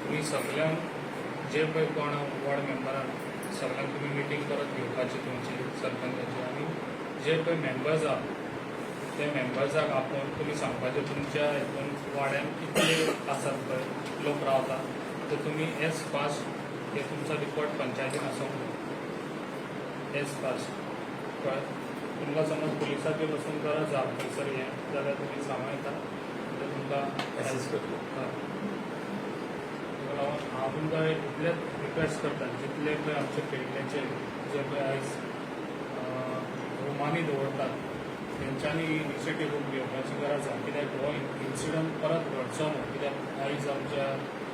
तुम्ही सगळ्यांक जे पळय कोण वॉर्ड मेंबरान सगळ्यांक तुम्ही मिटींग परत घेवपाची तुमची सरपंचाची आनी जे पळय मेंबर्स आहा ते मेंबर्साक आपोवन तुमी सांगपाचें तुमच्या हितून वाड्यान कितले आसात पळय लोक रावता ते तुमी एज फास्ट ते तुमचो रिपोर्ट पंचायतीन आसूंक जाय एज फास्ट कळ्ळें. तुमकां समज पुलिसाची बसून गरज आहा खंयसर हें जाल्यार तुमी सांगूं येता ते तुमकां Assist करतलो. हय. ताका लागून हांव तुमकां इतलेंच रिक्वेस्ट करता जितले पळय आमचे पेडणेचे जे पळय आयज रुमानी दवरतात तेंच्यांनी इनिशिएटीव घेवपाची गरज आसा कित्याक हो इन्सिडंट परत घडचो न्हू. कित्याक आयज आमच्या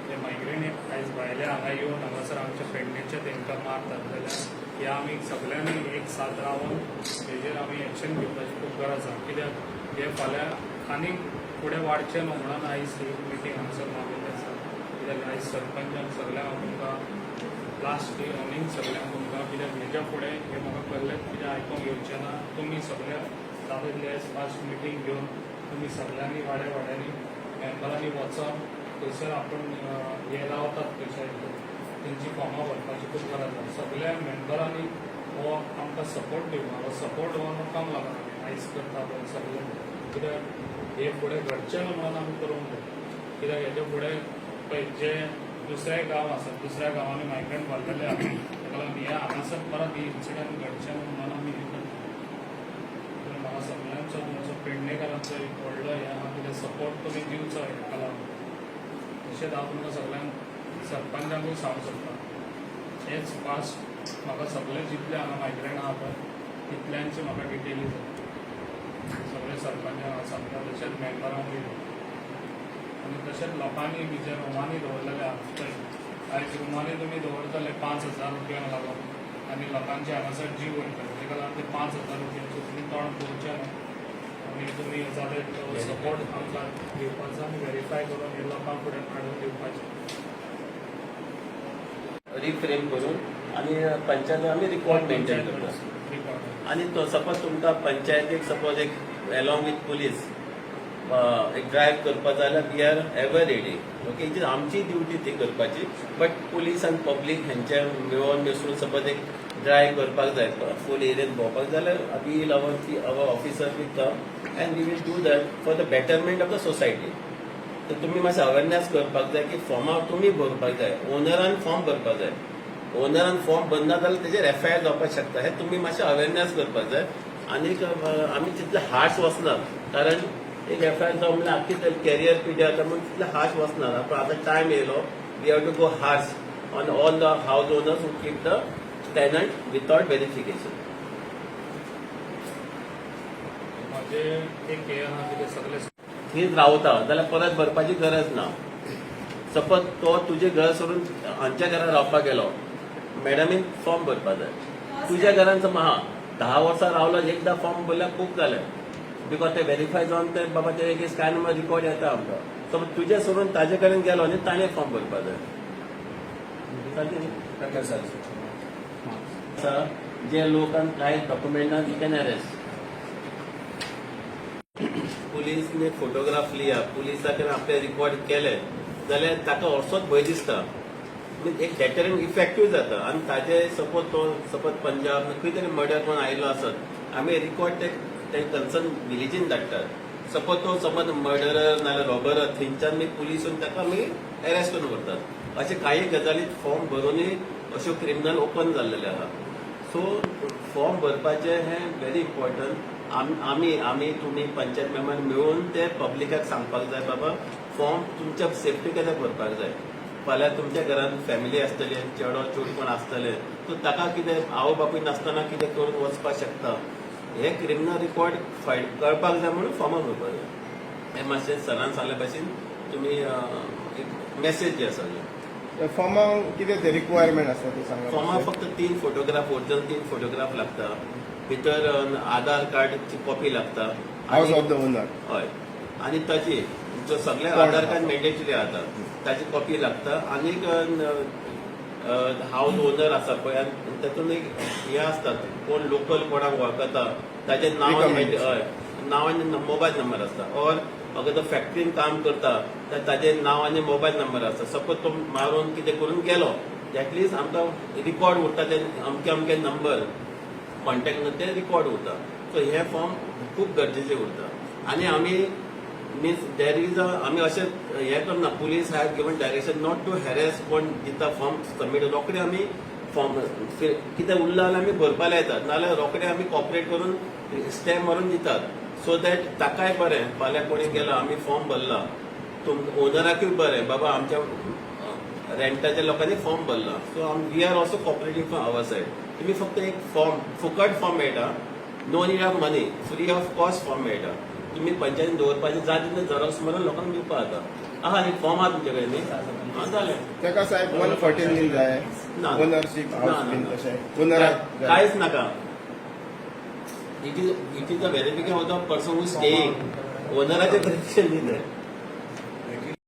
जे मायग्रेन आयज भायले हांगा येवन हांगासर आमच्या पेडणेचे तांकां मारतात जाल्यार हे आमी सगळ्यांनी एक साथ रावन हेजेर आमी एक्शन घेवपाची खूब गरज आसा. कित्याक हे फाल्यां आनीक फुडें वाडचें न्हू म्हणून आयज ही मिटींग हांगासर मागयल्ली आसा. कित्याक आयज सरपंचान सगळ्यांक हांव तुमकां लास्ट इवनींग सगळ्यांक तुमकां कित्याक हेज्या फुडें हे म्हाका कळ्ळें कितें आयकूंक येवचें ना. तुमी सगळ्या जाता फास्ट मिटींग घेवन तुमी सगळ्यांनी वाड्यांनी मेंबरांनी वचोन थंयसर आपूण हे रावतात खंयच्या हितून तेंची फॉर्मां भरपाची खूब गरज आसा. सगळ्या मेंबरांनी हो आमकां सपोर्ट दिवंक हो सपोर्ट हो लोकांक लागून आयज करता पळय सगळे. कित्याक हे फुडें घडचें न्हू म्हणून आमी करूंक जाय. कित्याक हेजे फुडें पळय जे दुसरे गांव आसात दुसऱ्या गांवांनी मायग्रंट भरलेले आसा ताका लागून हे हांगासर परत ही इन्सिडंट घडचें न्हू म्हणून आमी हे करता. म्हाका सगळ्यांचो म्हजो पेडणेकारांचो एक व्हडलो हें आहा कितें सपोर्ट तुमी दिवचो हेका लागून. तशेंच हांव तुमकां सगळ्यांक सरपंचांकूय सांगूंक सोदतां एज फास्ट म्हाका सगळे जितले हांगा मायग्रेंट आहा पळय तितल्यांची म्हाका डिटेली जाय. सगळे सरपंचांक हांव सांगता तशेंच मेंबरांकूय आनी तशेंच लोकांनी बी जे रुमांनी दवरलेले आहा पळय आयज रुमांनी तुमी दवरतले 5,000 रुपयांक लागून आनी लोकांचे हांगासर जीव वयतले ताका लागून ते 5,000 रुपयांचो तुमी तोंड दवरचें न्हू. आनी तुमी जाता सपोर्ट आमकां दिवपाचो आनी व्हेरीफाय करून हे लोकां फुडें हाडून दिवपाचें. रिफ्रेम करून आणि पंचायत आम्ही रिकॉर्ड मेंटेन करतात. रिकॉर्ड आणि तो सपोज तुमकां पंचायतीक सपोज एक अलॉंग विथ पुलीस एक ड्रायव्ह करपाक जाल्यार we are ever ready. Okay जी आमची ड्युटी ती करपाची. बट पुलीस आनी पब्लीक हेंचे मेळून मिसळून सपोज एक ड्रायव्ह करपाक जाय फूल एरियेत भोंवपाक जाल्यार we will our officer with come and we will do that for the betterment of the society. तर तुम्ही मातशें अवेरनेस करपाक जाय की फॉर्मां तुमी भरपाक जाय. ओनरान फॉर्म भरपाक जाय. ओनरान फॉर्म भरना जाल्यार तेजेर FIR जावपाक शकता. हे तुमी मातशें अवेरनेस करपाक जाय. आनीक आमी तितले हार्श वचनात कारण एक FIR जावं म्हणल्यार आख्खी कॅरियर पिड्यार जाता म्हणून तितले हार्श वचनात. पूण आतां टायम येयलो we have to go harsh on all the house owners who keep the tenant without verification. म्हणजे एक हे आहा कितें सगळे थंयच रावता जाल्यार परत भरपाची गरज ना. सपोज तो तुजे घर सोडून हांच्या घरान रावपाक गेलो मॅडमीन फॉर्म भरपाक जाय. तुज्या घरान समज 10 वर्सां रावलो एकदां फॉर्म भरल्यार खूब जालें. बिकॉज ते व्हेरीफाय जावन ते बाबा ते एक स्कॅन नंबर रिकॉर्ड येता आमकां. समज तुजे सोडून ताजे कडेन गेलो न्ही ताणें फॉर्म भरपाक जाय. जे लोकांक कांय डॉक्युमेंट ना वी कॅन अरेस्ट. पुलिसने फोटोग्राफ लिया पुलिसा कडेन आपले रिकॉर्ड केले जाल्यार ताका असोच भंय दिसता. एक डेटरंट इफेक्टीव जाता. आनी ताजे सपोज पंजाब खंय तरी मर्डर करून आयलो आसत आमी रिकॉर्ड ते कन्सर्न विलेजीन धाडटात. सपोज तो समज मर्डरर नाल्यार रॉबरर थंयच्यान मी पुलीस येवन ताका आमी अरेस्ट करून व्हरतात. अशे काही गजाली फॉर्म भरूनय अश्यो क्रिमिनल ओपन जाल्लेले आहा. सो फॉर्म भरपाचें हें व्हेरी इम्पॉर्टंट. आमी तुमी पंचायत मेंबर मेळून ते पब्लिकाक सांगपाक जाय बाबा फॉर्म तुमच्या सेफ्टी खातीर भरपाक जाय. फाल्यां तुमच्या घरान फॅमिली आसतली चेडो चेडूं कोण आसतले सो ताका कितें आवय बापूय नासतना कितें करून वचपाक शकता. हे क्रिमिनल रिकॉर्ड कळपाक जाय म्हणून फॉर्मां भरपाक जाय. हें मातशें सरान सांगले भाशेन तुमी एक मेसेज जी आसा फॉर्माक कितें ते रिक्वायरमेंट आसा ते सांगा. फॉर्माक फक्त 3 फोटोग्राफ ओरिजिनल 3 फोटोग्राफ लागता. भितर आधार कार्डची कॉपी लागता. House of the owner. हय आनी ताची जो सगळे आधार कार्ड मॅन्डेटरी आता ताची कॉपी लागता. आनीक हाऊस ओनर आसा पळय आनी तातूंत एक हे आसतात कोण लोकल कोणाक वळखता ताचे नांव आनी मोबायल नंबर आसता. ऑर अगर तो फॅक्टरीन काम करता तर ताजे नाव आनी मोबायल नंबर आसा. सपोज तो मारून कितें करून गेलो एटलीस्ट आमकां रिकॉर्ड उरता ते अमके अमके नंबर कॉन्टॅक्ट ते रिकॉर्ड उरता. सो हे फॉर्म खूब गरजेचे उरता. आनी आमी मीन्स देर इज आमी अशें हें करना police have given direction not to harass कोण दिता फॉर्म सबमीट रोखडे आमी फॉर्म कितें उरला जाल्यार आमी भरपा लायतात नाल्यार रोखडे आमी कॉपरेट करून स्टॅम्प मारून दितात. सो दॅट ताकाय बरें फाल्यां कोणी गेलो आमी फॉर्म भरला ओनराकूय बरें बाबा आमच्या रेंटाच्या लोकांनी फॉर्म भरला. So we are also cooperating from our side. तुम्ही फक्त एक फॉर्म फुकट फॉर्म मेळटा no need of money free of cost form मेळटा. तुम्ही पंचायतीन दवरपाचे जाय तितले झेरॉक्स मारून लोकांक दिवपा जाता. आहा एक फॉर्म आहा तुमचे कडेन न्ही हां जालें. ताका साहेब 114 बीन जाय ना. ओनरशीप हाऊस बीन ना. तशें ओनराक कांयच नाका. It is a verification of the person who staying ओनराचें व्हेरिफिकेशन न्ही तें.